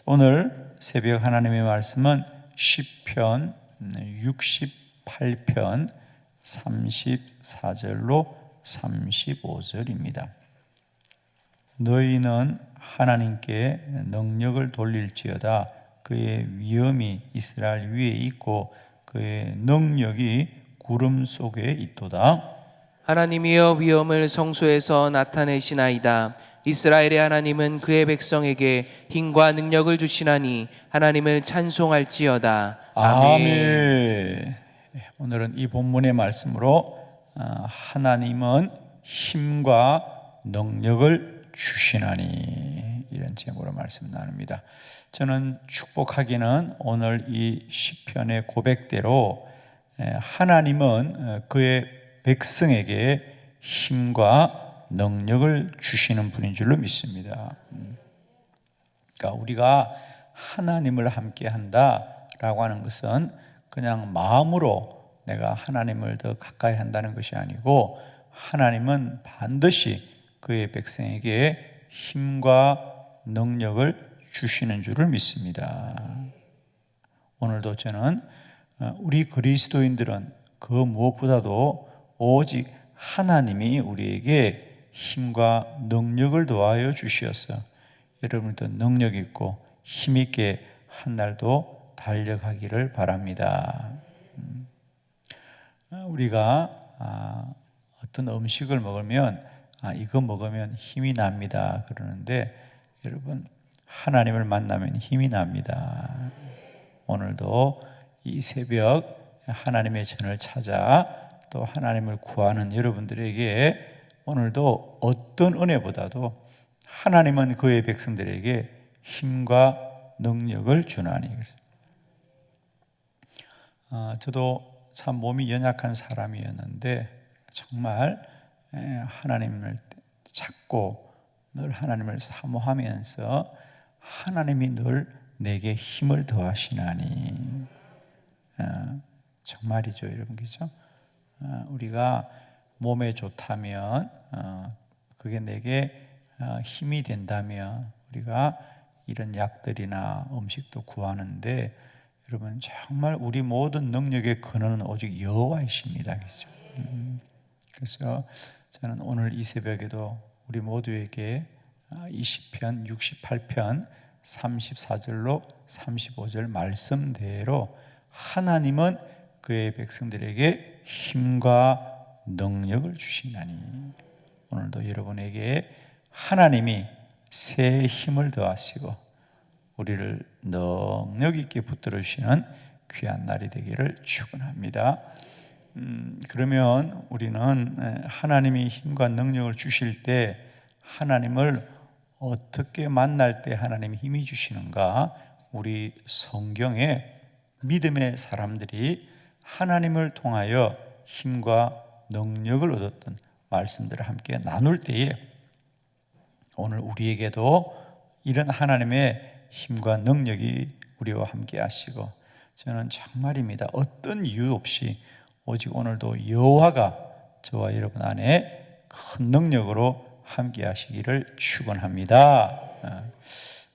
오늘 새벽 하나님의 말씀은 시편 68편 34절로 35절입니다. 너희는 하나님께 능력을 돌릴지어다. 그의 위엄이 이스라엘 위에 있고 그의 능력이 구름 속에 있도다. 하나님이여 위엄을 성소에서 나타내시나이다. 이스라엘의 하나님은 그의 백성에게 힘과 능력을 주시나니 하나님을 찬송할지어다. 아멘. 오늘은 이 본문의 말씀으로 하나님은 힘과 능력을 주시나니, 이런 제목으로 말씀 나눕니다. 저는 축복하기는 오늘 이 시편의 고백대로 하나님은 그의 백성에게 힘과 능력을 주시는 분인 줄로 믿습니다. 그러니까 우리가 하나님을 함께 한다라고 하는 것은 그냥 마음으로 내가 하나님을 더 가까이 한다는 것이 아니고, 하나님은 반드시 그의 백성에게 힘과 능력을 주시는 줄을 믿습니다. 오늘도 저는 우리 그리스도인들은 그 무엇보다도 오직 하나님이 우리에게 힘과 능력을 더하여 주시어서 여러분도 능력 있고 힘 있게 한 날도 달려가기를 바랍니다. 우리가 어떤 음식을 먹으면 이거 먹으면 힘이 납니다 그러는데, 여러분, 하나님을 만나면 힘이 납니다. 오늘도 이 새벽 하나님의 전을 찾아 또 하나님을 구하는 여러분들에게 오늘도 어떤 은혜보다도 하나님은 그의 백성들에게 힘과 능력을 주나니. 저도 참 몸이 연약한 사람이었는데 정말 하나님을 찾고 늘 하나님을 사모하면서 하나님이 늘 내게 힘을 더하시나니. 정말이죠, 여러분, 그죠? 우리가 몸에 좋다면, 그게 내게 힘이 된다면 우리가 이런 약들이나 음식도 구하는데, 여러분, 정말 우리 모든 능력의 근원은 오직 여호와이십니다, 그죠? 그래서 저는 오늘 이 새벽에도 우리 모두에게 이 시편 68편 34절로 35절 말씀대로 하나님은 그의 백성들에게 힘과 능력을 주시나니, 오늘도 여러분에게 하나님이 새 힘을 더하시고 우리를 능력 있게 붙들어 주시는 귀한 날이 되기를 축원합니다. 그러면 우리는 하나님이 힘과 능력을 주실 때 하나님을 어떻게 만날 때 하나님이 힘이 주시는가? 우리 성경에 믿음의 사람들이 하나님을 통하여 힘과 능력을 얻었던 말씀들을 함께 나눌 때에 오늘 우리에게도 이런 하나님의 힘과 능력이 우리와 함께 하시고, 저는 정말입니다, 어떤 이유 없이 오직 오늘도 여호와가 저와 여러분 안에 큰 능력으로 함께 하시기를 축원합니다.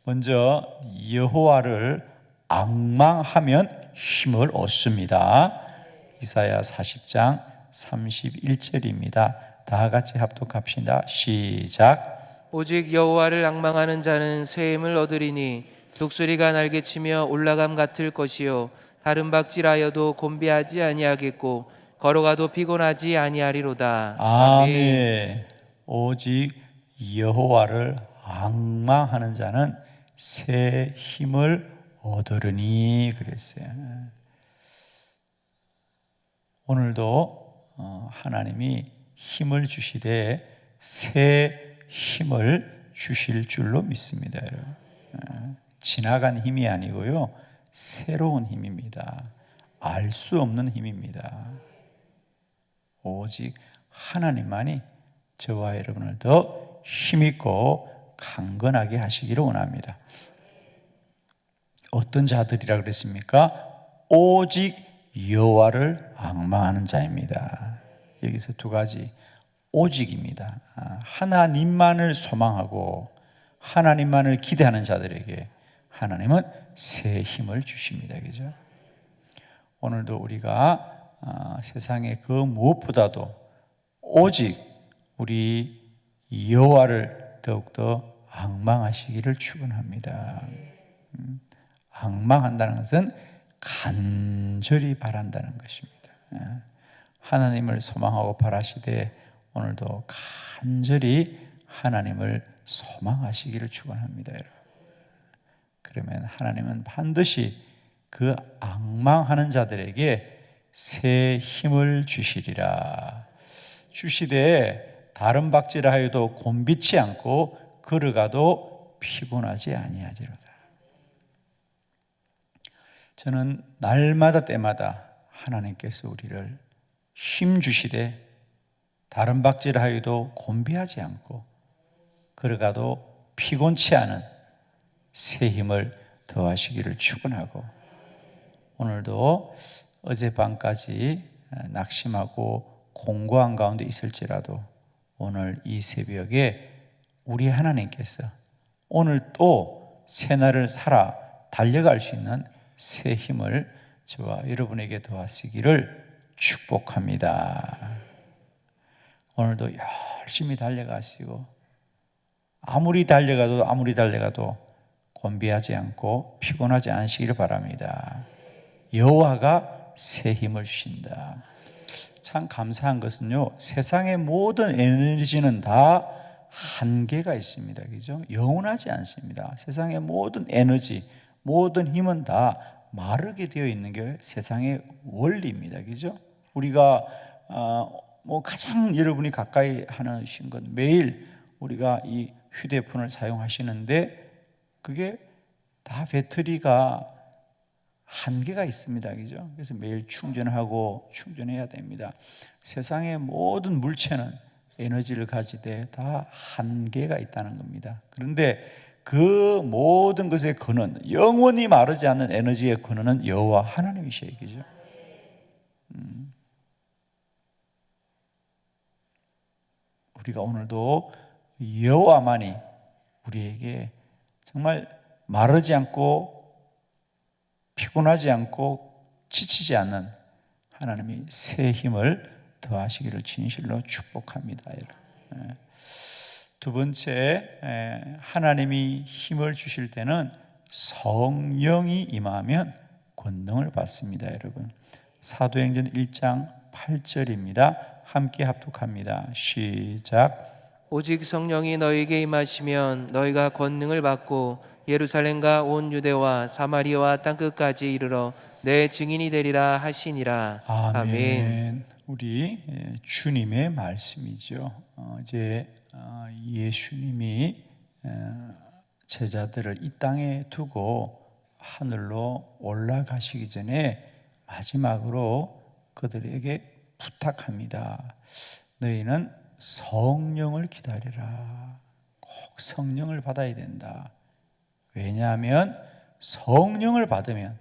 먼저 여호와를 앙망하면 힘을 얻습니다. 이사야 40장 31절입니다. 다 같이 합독합시다. 시작. 오직 여호와를 앙망하는 자는 새 힘을 얻으리니 독수리가 날개치며 올라감 같을 것이요 다른 박질하여도 곤비하지 아니하겠고 걸어가도 피곤하지 아니하리로다. 아멘. 오직 여호와를 앙망하는 자는 새 힘을 얻으리니 그랬어요. 오늘도 하나님이 힘을 주시되 새 힘을 주실 줄로 믿습니다, 여러분. 지나간 힘이 아니고요, 새로운 힘입니다. 알 수 없는 힘입니다. 오직 하나님만이 저와 여러분을 더 힘있고 강건하게 하시기를 원합니다. 어떤 자들이라 그랬습니까? 오직 여호와를 앙망하는 자입니다. 여기서 두 가지 오직입니다. 하나님만을 소망하고 하나님만을 기대하는 자들에게 하나님은 새 힘을 주십니다. 그죠? 오늘도 우리가 세상의 그 무엇보다도 오직 우리 여호와를 더욱더 앙망하시기를 축원합니다. 앙망한다는 것은 간절히 바란다는 것입니다. 하나님을 소망하고 바라시되 오늘도 간절히 하나님을 소망하시기를 축원합니다. 여러분. 그러면 하나님은 반드시 그 앙망하는 자들에게 새 힘을 주시리라. 주시되 다른 박질을 하여도 곤비치 않고 걸어가도 피곤하지 아니하리로다. 저는 날마다 때마다 하나님께서 우리를 힘 주시되 다른 박질을 하여도 곤비하지 않고 걸어가도 피곤치 않은 새 힘을 더하시기를 축원하고, 오늘도 어젯밤까지 낙심하고 공고한 가운데 있을지라도 오늘 이 새벽에 우리 하나님께서 오늘 또 새날을 살아 달려갈 수 있는 새 힘을 저와 여러분에게 더하시기를 축복합니다. 오늘도 열심히 달려가시고 아무리 달려가도 곤비하지 않고 피곤하지 않으시기를 바랍니다. 여호와가 새 힘을 주신다. 참 감사한 것은요, 세상의 모든 에너지는 다 한계가 있습니다. 그죠? 영원하지 않습니다. 세상의 모든 에너지, 모든 힘은 다 마르게 되어 있는 게 세상의 원리입니다. 그죠? 우리가 가장 여러분이 가까이 하시는 건 매일 우리가 이 휴대폰을 사용하시는데 그게 다 배터리가 한계가 있습니다. 그죠? 그래서 매일 충전해야 됩니다. 세상의 모든 물체는 에너지를 가지되 다 한계가 있다는 겁니다. 그런데 그 모든 것의 근원, 영원히 마르지 않는 에너지의 근원은 여호와 하나님이셔요. 그죠? 우리가 오늘도 여호와만이 우리에게 정말 마르지 않고 피곤하지 않고 지치지 않는 하나님이 새 힘을 더하시기를 진실로 축복합니다. 두 번째, 하나님이 힘을 주실 때는 성령이 임하면 권능을 받습니다. 여러분, 사도행전 1장 8절입니다. 함께 합독합니다. 시작. 오직 성령이 너희에게 임하시면 너희가 권능을 받고 예루살렘과 온 유대와 사마리아와 땅끝까지 이르러 내 증인이 되리라 하시니라. 아멘. 우리 주님의 말씀이죠. 이제 예수님이 제자들을 이 땅에 두고 하늘로 올라가시기 전에 마지막으로 그들에게 부탁합니다. 너희는 성령을 기다리라. 꼭 성령을 받아야 된다. 왜냐하면 성령을 받으면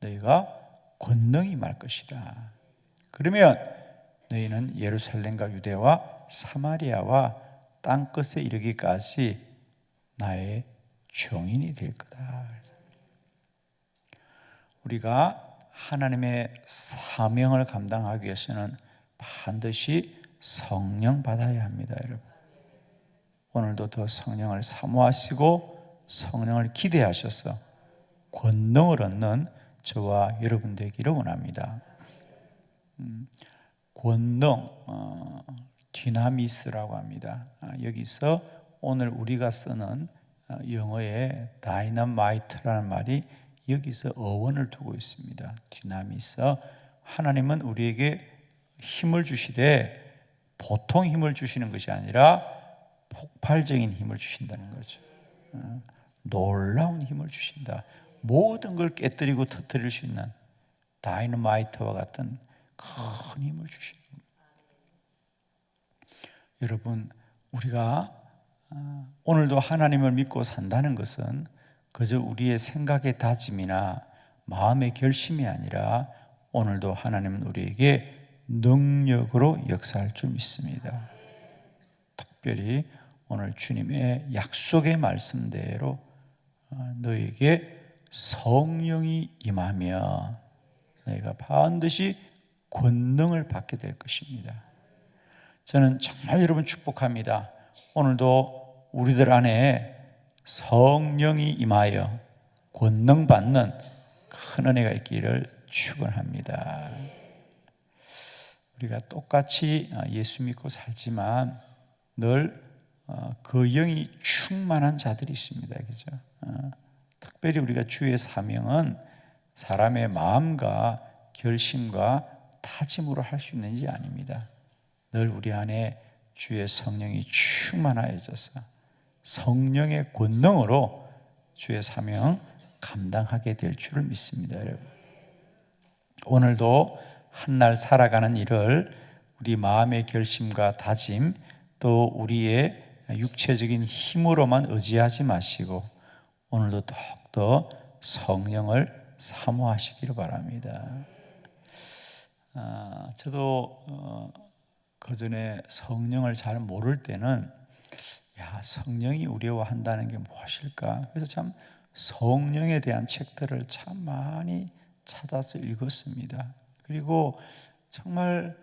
너희가 권능이 임할 것이다. 그러면 너희는 예루살렘과 유대와 사마리아와 땅끝에 이르기까지 나의 증인이 될 거다. 우리가 하나님의 사명을 감당하기 위해서는 반드시 성령 받아야 합니다. 여러분, 오늘도 더 성령을 사모하시고 성령을 기대하셔서 권능을 얻는 저와 여러분 되기를 원합니다. 권능, 디나미스라고 합니다. 여기서 오늘 우리가 쓰는 영어의 다이너마이트라는 말이 여기서 어원을 두고 있습니다. 디나미스. 하나님은 우리에게 힘을 주시되 보통 힘을 주시는 것이 아니라 폭발적인 힘을 주신다는 거죠. 놀라운 힘을 주신다. 모든 걸 깨뜨리고 터뜨릴 수 있는 다이너마이트와 같은 큰 힘을 주십니다. 여러분, 우리가 오늘도 하나님을 믿고 산다는 것은 그저 우리의 생각의 다짐이나 마음의 결심이 아니라 오늘도 하나님은 우리에게 능력으로 역사할 줄 믿습니다. 특별히 오늘 주님의 약속의 말씀대로 너에게 성령이 임하며 너희가 반드시 권능을 받게 될 것입니다. 저는 정말 여러분 축복합니다. 오늘도 우리들 안에 성령이 임하여 권능 받는 큰 은혜가 있기를 축원합니다. 우리가 똑같이 예수 믿고 살지만 늘 그 영이 충만한 자들이 있습니다. 그죠? 특별히 우리가 주의 사명은 사람의 마음과 결심과 다짐으로 할 수 있는 일이 아닙니다. 늘 우리 안에 주의 성령이 충만하여져서 성령의 권능으로 주의 사명 감당하게 될 줄을 믿습니다. 여러분, 오늘도 한날 살아가는 일을 우리 마음의 결심과 다짐 또 우리의 육체적인 힘으로만 의지하지 마시고 오늘도 더욱더 성령을 사모하시기를 바랍니다. 저도 그전에 성령을 잘 모를 때는 성령이 우리와 한다는 게 무엇일까? 그래서 참 성령에 대한 책들을 참 많이 찾아서 읽었습니다. 그리고 정말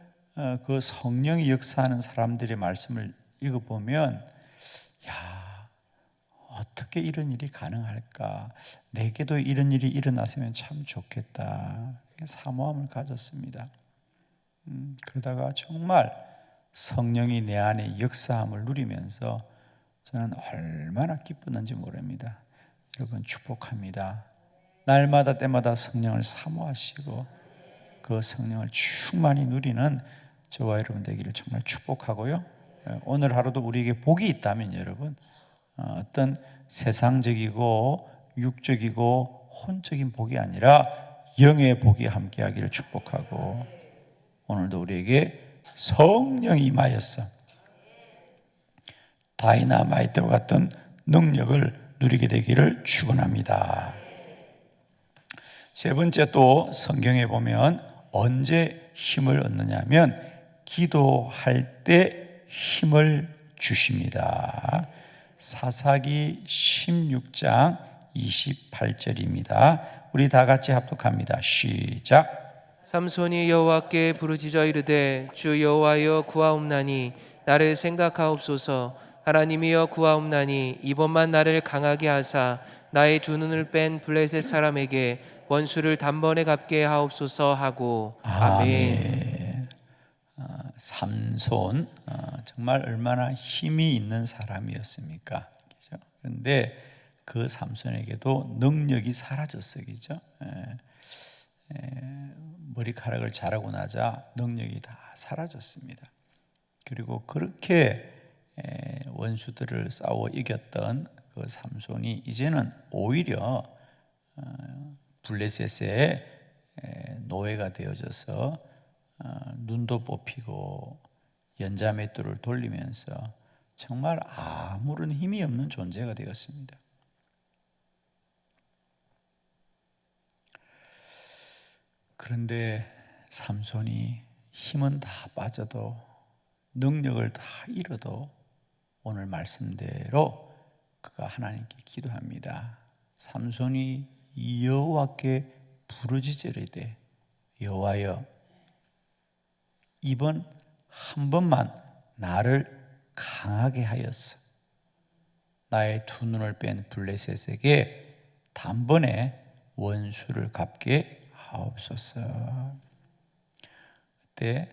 그 성령이 역사하는 사람들의 말씀을 읽어보면 어떻게 이런 일이 가능할까? 내게도 이런 일이 일어났으면 참 좋겠다. 사모함을 가졌습니다. 그러다가 정말 성령이 내 안에 역사함을 누리면서 저는 얼마나 기뻤는지 모릅니다. 여러분 축복합니다. 날마다 때마다 성령을 사모하시고 그 성령을 충만히 누리는 저와 여러분 되기를 정말 축복하고요. 오늘 하루도 우리에게 복이 있다면 여러분 어떤 세상적이고 육적이고 혼적인 복이 아니라 영의 복이 함께하기를 축복하고 오늘도 우리에게 성령이 임하여서 다이나마이트와 같은 능력을 누리게 되기를 축원합니다. 세 번째 또 성경에 보면 언제 힘을 얻느냐 하면 기도할 때 힘을 주십니다. 사사기 16장 28절입니다. 우리 다 같이 합독합니다. 시작. 삼손이 여호와께 부르짖어 이르되 주 여호와여 구하옵나니 나를 생각하옵소서. 하나님이여 구하옵나니 이번만 나를 강하게 하사 나의 두 눈을 뺀 블레셋 사람에게 원수를 단번에 갚게 하옵소서 하고. 아멘. 삼손 정말 얼마나 힘이 있는 사람이었습니까? 그죠? 그런데 그 삼손에게도 능력이 사라졌어요. 그죠? 머리카락을 자라고 나자 능력이 다 사라졌습니다. 그리고 그렇게 원수들을 싸워 이겼던 그 삼손이 이제는 오히려 블레셋의 노예가 되어져서 눈도 뽑히고 연자맷돌을 돌리면서 정말 아무런 힘이 없는 존재가 되었습니다. 그런데 삼손이 힘은 다 빠져도 능력을 다 잃어도 오늘 말씀대로 그가 하나님께 기도합니다. 삼손이 여호와께 부르짖으리되 여호와여 이번 한 번만 나를 강하게 하였어 나의 두 눈을 뺀 블레셋에게 단번에 원수를 갚게 하옵소서. 그때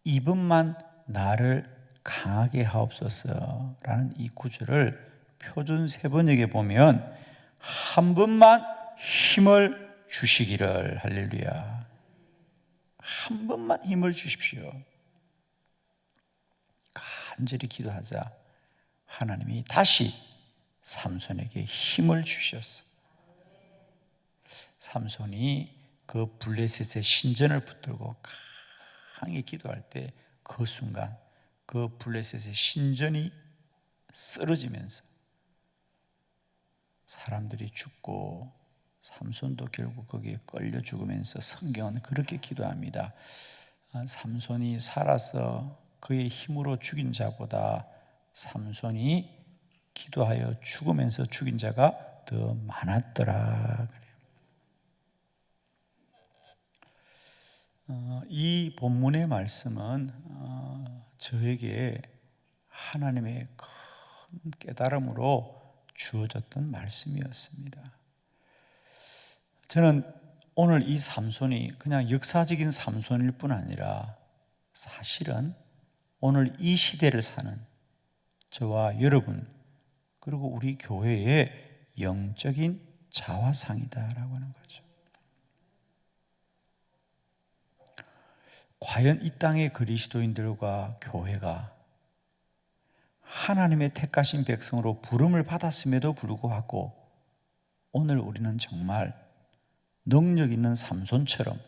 이번만 나를 강하게 하옵소서라는 이 구절을 표준 세번역에 보면 한 번만 힘을 주시기를. 할렐루야. 한 번만 힘을 주십시오. 간절히 기도하자 하나님이 다시 삼손에게 힘을 주셨어. 삼손이 그 블레셋의 신전을 붙들고 강히 기도할 때 그 순간 그 블레셋의 신전이 쓰러지면서 사람들이 죽고 삼손도 결국 거기에 끌려 죽으면서 성경은 그렇게 기도합니다. 삼손이 살아서 그의 힘으로 죽인 자보다 삼손이 기도하여 죽으면서 죽인 자가 더 많았더라. 이 본문의 말씀은 저에게 하나님의 큰 깨달음으로 주어졌던 말씀이었습니다. 저는 오늘 이 삼손이 그냥 역사적인 삼손일 뿐 아니라 사실은 오늘 이 시대를 사는 저와 여러분 그리고 우리 교회의 영적인 자화상이다라고 하는 거죠. 과연 이 땅의 그리스도인들과 교회가 하나님의 택하신 백성으로 부름을 받았음에도 불구하고 오늘 우리는 정말 능력 있는 삼손처럼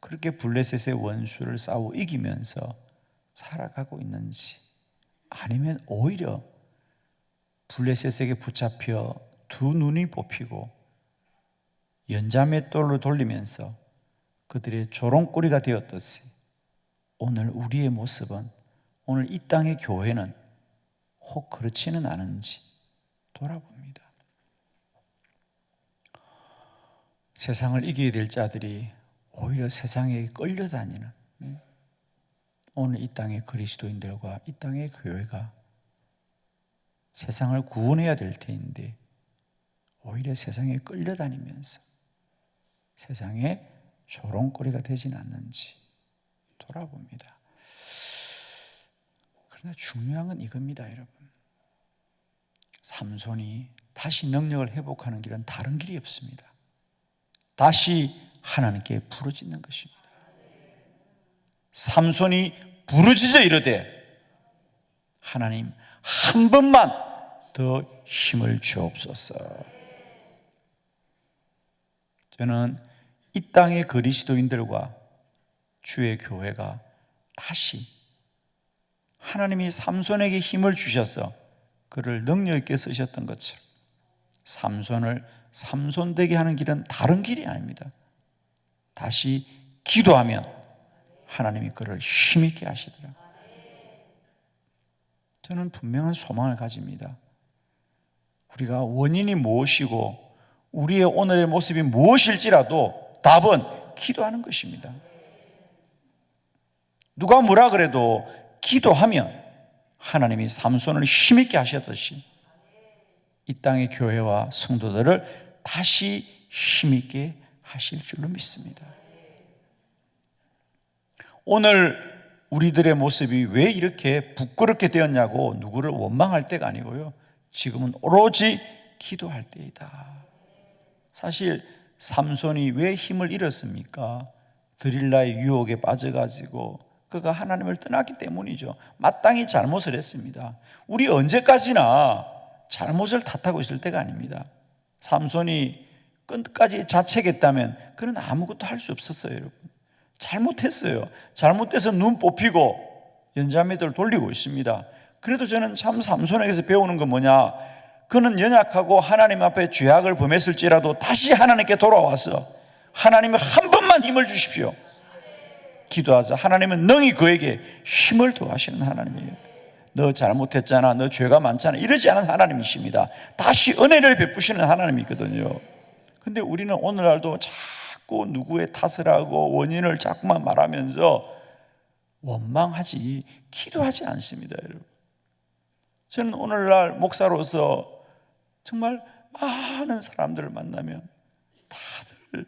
그렇게 블레셋의 원수를 싸워 이기면서 살아가고 있는지, 아니면 오히려 블레셋에게 붙잡혀 두 눈이 뽑히고 연자맷돌로 돌리면서 그들의 조롱거리가 되었듯이 오늘 우리의 모습은, 오늘 이 땅의 교회는 혹 그렇지는 않은지 돌아봅니다. 세상을 이기게 될 자들이 오히려 세상에 끌려다니는 오늘 이 땅의 그리스도인들과 이 땅의 교회가 세상을 구원해야 될 텐데 오히려 세상에 끌려다니면서 세상에 조롱거리가 되진 않는지 돌아봅니다. 그러나 중요한 건 이겁니다, 여러분. 삼손이 다시 능력을 회복하는 길은 다른 길이 없습니다. 다시 하나님께 부르짖는 것입니다. 삼손이 부르짖어 이르되 하나님 한 번만 더 힘을 주옵소서. 저는 이 땅의 그리스도인들과 주의 교회가 다시 하나님이 삼손에게 힘을 주셔서 그를 능력 있게 쓰셨던 것처럼 삼손을 삼손되게 하는 길은 다른 길이 아닙니다. 다시 기도하면 하나님이 그를 힘있게 하시더라. 저는 분명한 소망을 가집니다. 우리가 원인이 무엇이고 우리의 오늘의 모습이 무엇일지라도 답은 기도하는 것입니다. 누가 뭐라 그래도 기도하면 하나님이 삼손을 힘있게 하셨듯이 이 땅의 교회와 성도들을 다시 힘있게 하실 줄로 믿습니다. 오늘 우리들의 모습이 왜 이렇게 부끄럽게 되었냐고 누구를 원망할 때가 아니고요, 지금은 오로지 기도할 때이다. 사실 삼손이 왜 힘을 잃었습니까? 드릴라의 유혹에 빠져가지고 그가 하나님을 떠났기 때문이죠. 마땅히 잘못을 했습니다. 우리 언제까지나 잘못을 탓하고 있을 때가 아닙니다. 삼손이 끝까지 자책했다면 그는 아무것도 할 수 없었어요, 여러분. 잘못했어요. 잘못돼서 눈 뽑히고 연자매들 돌리고 있습니다. 그래도 저는 참 삼손에게서 배우는 건 뭐냐? 그는 연약하고 하나님 앞에 죄악을 범했을지라도 다시 하나님께 돌아와서 하나님이 한 번만 힘을 주십시오. 기도하자. 하나님은 능히 그에게 힘을 더하시는 하나님이에요. 너 잘못했잖아, 너 죄가 많잖아, 이러지 않은 하나님이십니다. 다시 은혜를 베푸시는 하나님이거든요. 근데 우리는 오늘날도 자꾸 누구의 탓을 하고 원인을 자꾸만 말하면서 원망하지 기도하지 않습니다, 여러분. 저는 오늘날 목사로서 정말 많은 사람들을 만나면 다들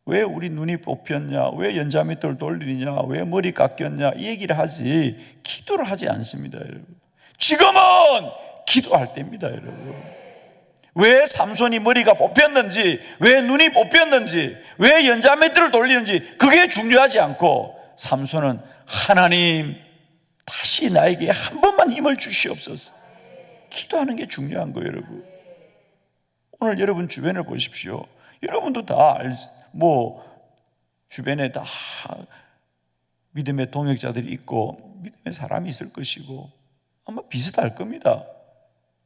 왜 우리 눈이 뽑혔냐, 왜 연자밑돌 돌리냐, 왜 머리 깎였냐 이 얘기를 하지 기도를 하지 않습니다, 여러분. 지금은 기도할 때입니다, 여러분. 왜 삼손이 머리가 뽑혔는지, 왜 눈이 뽑혔는지, 왜 연자맷돌을 돌리는지 그게 중요하지 않고 삼손은 하나님 다시 나에게 한 번만 힘을 주시옵소서, 기도하는 게 중요한 거예요, 여러분. 오늘 여러분 주변을 보십시오. 여러분도 다 주변에 다 믿음의 동역자들이 있고 믿음의 사람이 있을 것이고 아마 비슷할 겁니다.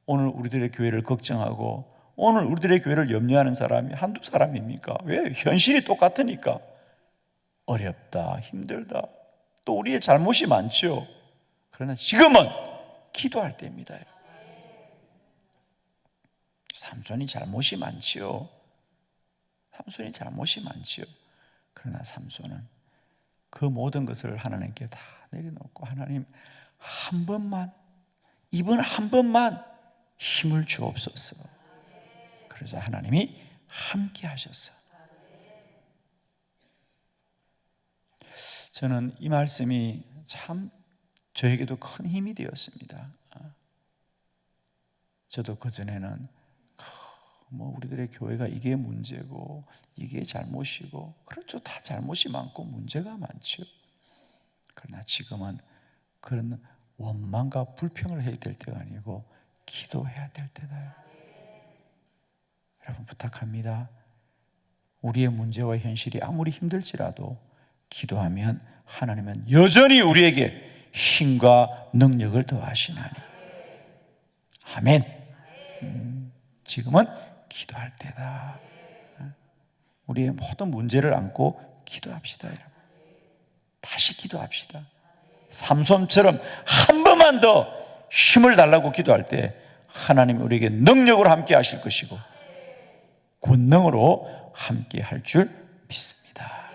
오늘 우리들의 교회를 걱정하고 오늘 우리들의 교회를 염려하는 사람이 한두 사람입니까? 왜? 현실이 똑같으니까. 어렵다, 힘들다, 또 우리의 잘못이 많죠. 그러나 지금은 기도할 때입니다. 삼손이 잘못이 많지요. 삼손이 잘못이 많지요. 그러나 삼손은 그 모든 것을 하나님께 다 내려놓고 하나님 한 번만, 이번 한 번만 힘을 주옵소서. 그러자 하나님이 함께 하셨어. 저는 이 말씀이 참 저에게도 큰 힘이 되었습니다. 저도 그전에는 우리들의 교회가 이게 문제고 이게 잘못이고, 그렇죠, 다 잘못이 많고 문제가 많죠. 그러나 지금은 그런 원망과 불평을 해야 될 때가 아니고 기도해야 될 때다. 여러분 부탁합니다. 우리의 문제와 현실이 아무리 힘들지라도 기도하면 하나님은 여전히 우리에게 힘과 능력을 더하시나니. 아멘. 지금은 기도할 때다. 우리의 모든 문제를 안고 기도합시다. 여러분, 다시 기도합시다. 삼손처럼 한 번만 더 힘을 달라고 기도할 때 하나님이 우리에게 능력으로 함께 하실 것이고 권능으로 함께 할 줄 믿습니다.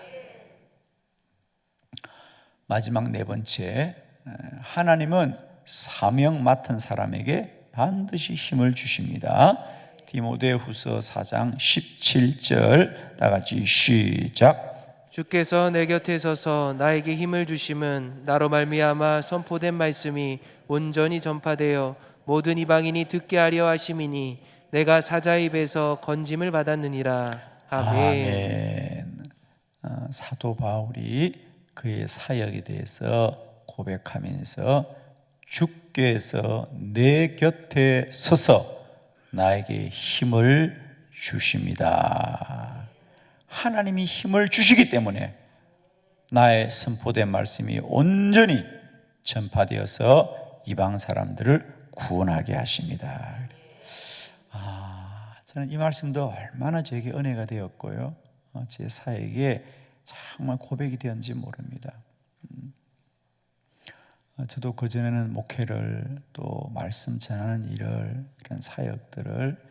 마지막 네 번째, 하나님은 사명 맡은 사람에게 반드시 힘을 주십니다. 디모데후서 4장 17절 다 같이 시작. 주께서 내 곁에 서서 나에게 힘을 주심은 나로 말미암아 선포된 말씀이 온전히 전파되어 모든 이방인이 듣게 하려 하심이니 내가 사자의 입에서 건짐을 받았느니라. 아멘. 사도 바울이 그의 사역에 대해서 고백하면서 주께서 내 곁에 서서 나에게 힘을 주십니다. 하나님이 힘을 주시기 때문에 나의 선포된 말씀이 온전히 전파되어서 이방 사람들을 구원하게 하십니다. 저는 이 말씀도 얼마나 저에게 은혜가 되었고요, 제 사역에 정말 고백이 되었는지 모릅니다. 저도 그전에는 목회를 또 말씀 전하는 일을, 이런 사역들을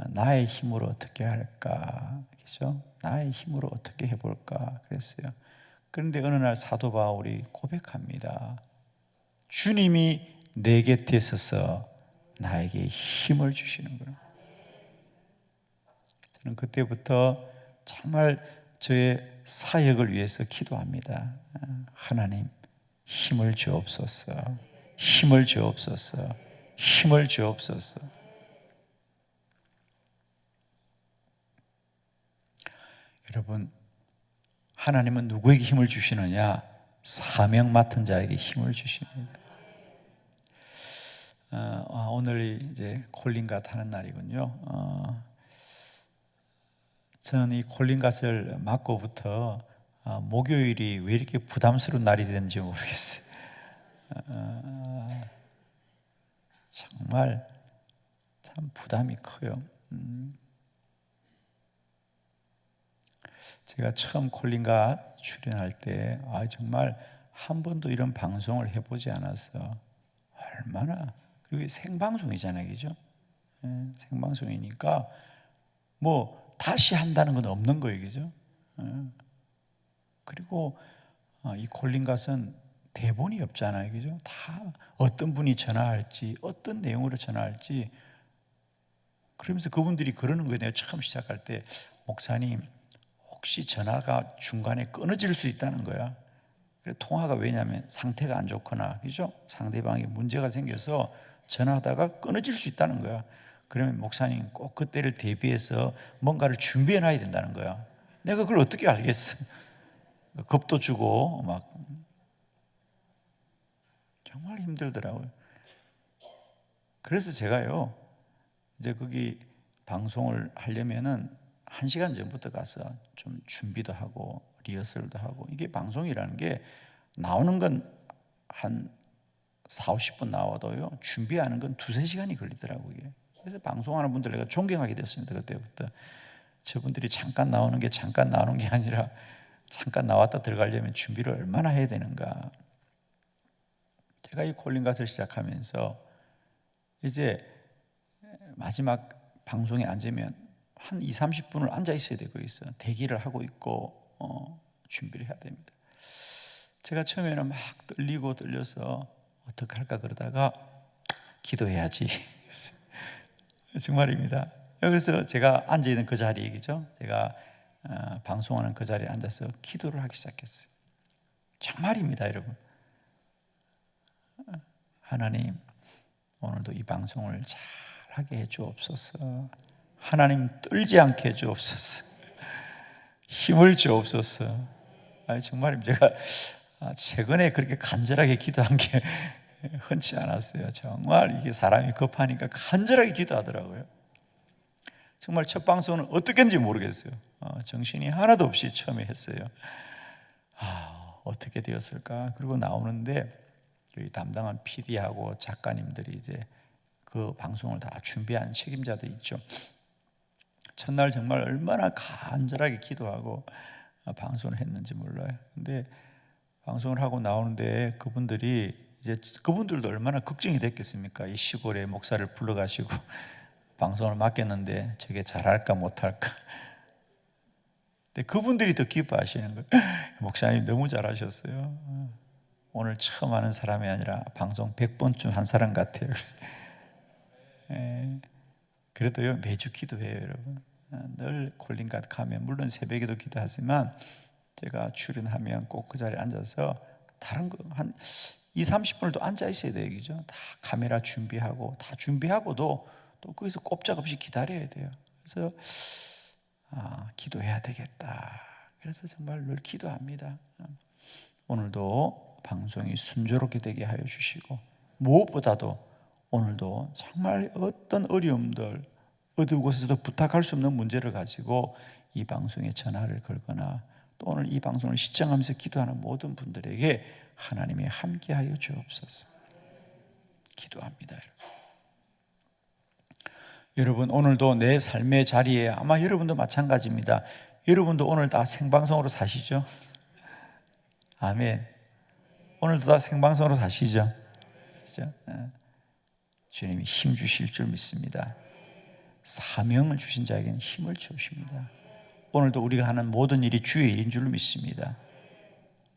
나의 힘으로 어떻게 할까, 그렇죠? 나의 힘으로 어떻게 해볼까 그랬어요. 그런데 어느 날 사도 바울이 고백합니다. 주님이 내 곁에 서서 나에게 힘을 주시는구나. 저는 그때부터 정말 저의 사역을 위해서 기도합니다. 하나님 힘을 주옵소서, 힘을 주옵소서, 힘을 주옵소서. 여러분, 하나님은 누구에게 힘을 주시느냐? 사명 맡은 자에게 힘을 주십니다. 오늘이 이제 콜린갓 하는 날이군요. 저는 이 콜린갓을 맡고부터 목요일이 왜 이렇게 부담스러운 날이 되는지 모르겠어요. 정말 참 부담이 커요. 제가 처음 콜린갓 출연할 때 정말 한 번도 이런 방송을 해보지 않았어. 얼마나, 그리고 생방송이잖아요, 그죠? 생방송이니까 뭐 다시 한다는 건 없는 거예요, 그죠? 그리고 이 콜린갓은 대본이 없잖아요, 그죠? 다 어떤 분이 전화할지, 어떤 내용으로 전화할지. 그러면서 그분들이 그러는 거예요. 내가 처음 시작할 때, 목사님 혹시 전화가 중간에 끊어질 수 있다는 거야. 통화가, 왜냐하면 상태가 안 좋거나, 그죠? 상대방이 문제가 생겨서 전화하다가 끊어질 수 있다는 거야. 그러면 목사님 꼭 그때를 대비해서 뭔가를 준비해 놔야 된다는 거야. 내가 그걸 어떻게 알겠어? 겁도 주고 막 정말 힘들더라고요. 그래서 제가요, 이제 거기 방송을 하려면은 1시간 전부터 가서 좀 준비도 하고 리허설도 하고, 이게 방송이라는 게 나오는 건 한 40-50분 나와도요, 준비하는 건 2-3시간이 걸리더라고요. 그래서 방송하는 분들 내가 존경하게 됐습니다. 그때부터. 저분들이 잠깐 나오는 게 잠깐 나오는 게 아니라 잠깐 나왔다 들어가려면 준비를 얼마나 해야 되는가. 제가 이 콜린갓을 시작하면서 이제 마지막 방송에 앉으면 한 2, 30분을 앉아 있어야 되고 있어요. 대기를 하고 있고 준비를 해야 됩니다. 제가 처음에는 막 떨려서 어떡할까 그러다가 기도해야지 정말입니다. 그래서 제가 앉아있는 그 자리에, 그죠? 제가 방송하는 그 자리에 앉아서 기도를 하기 시작했어요. 정말입니다, 여러분. 하나님, 오늘도 이 방송을 잘하게 해주옵소서. 하나님, 떨지 않게 해주옵소서. 힘을 주옵소서. 정말입니다. 제가 최근에 그렇게 간절하게 기도한 게 흔치 않았어요. 정말 이게 사람이 급하니까 간절하게 기도하더라고요. 정말 첫 방송은 어떻게 했는지 모르겠어요. 정신이 하나도 없이 처음에 했어요. 어떻게 되었을까? 그리고 나오는데 여기 담당한 PD하고 작가님들이 이제 그 방송을 다 준비한 책임자들이 있죠. 첫날 정말 얼마나 간절하게 기도하고 방송을 했는지 몰라요. 근데 방송을 하고 나오는데 그분들도 얼마나 걱정이 됐겠습니까? 이 시골에 목사를 불러가시고 방송을 맡겼는데 저게 잘할까 못할까. 근데 그분들이 더 기뻐하시는 거예요. 목사님 너무 잘하셨어요. 오늘 처음 하는 사람이 아니라 방송 100번쯤 한 사람 같아요. 그래도요, 매주 기도해요, 여러분. 늘 콜링갓 가면 물론 새벽에도 기도하지만 제가 출연하면 꼭 그 자리에 앉아서 다른 거 한 2, 30분을 또 앉아 있어야 돼요, 그죠? 다 카메라 준비하고 다 준비하고도 또 거기서 꼼짝없이 기다려야 돼요. 그래서 기도해야 되겠다. 그래서 정말 늘 기도합니다. 오늘도 방송이 순조롭게 되게 하여 주시고, 무엇보다도 오늘도 정말 어떤 어려움들, 어느 곳에서도 부탁할 수 없는 문제를 가지고 이 방송에 전화를 걸거나 또 오늘 이 방송을 시청하면서 기도하는 모든 분들에게 하나님이 함께하여 주옵소서. 기도합니다. 여러분, 오늘도 내 삶의 자리에 아마 여러분도 마찬가지입니다. 여러분도 오늘 다 생방송으로 사시죠? 아멘. 오늘도 다 생방송으로 사시죠? 그렇죠? 주님이 힘 주실 줄 믿습니다. 사명을 주신 자에게는 힘을 주십니다. 오늘도 우리가 하는 모든 일이 주의 일인 줄 믿습니다.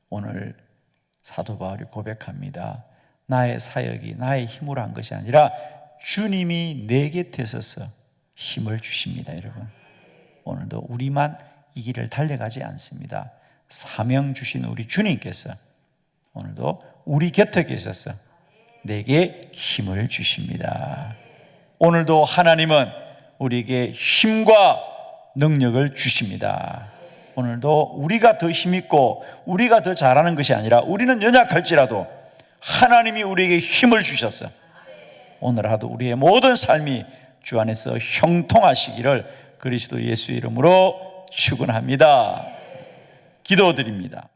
오늘 사도 바울이 고백합니다. 나의 사역이 나의 힘으로 한 것이 아니라 주님이 내 곁에 서서 힘을 주십니다. 여러분, 오늘도 우리만 이 길을 달려가지 않습니다. 사명 주신 우리 주님께서 오늘도 우리 곁에 계셔서 내게 힘을 주십니다. 오늘도 하나님은 우리에게 힘과 능력을 주십니다. 오늘도 우리가 더 힘있고 우리가 더 잘하는 것이 아니라 우리는 연약할지라도 하나님이 우리에게 힘을 주셔서 오늘 하루 우리의 모든 삶이 주 안에서 형통하시기를 그리스도 예수의 이름으로 축원합니다. 기도드립니다.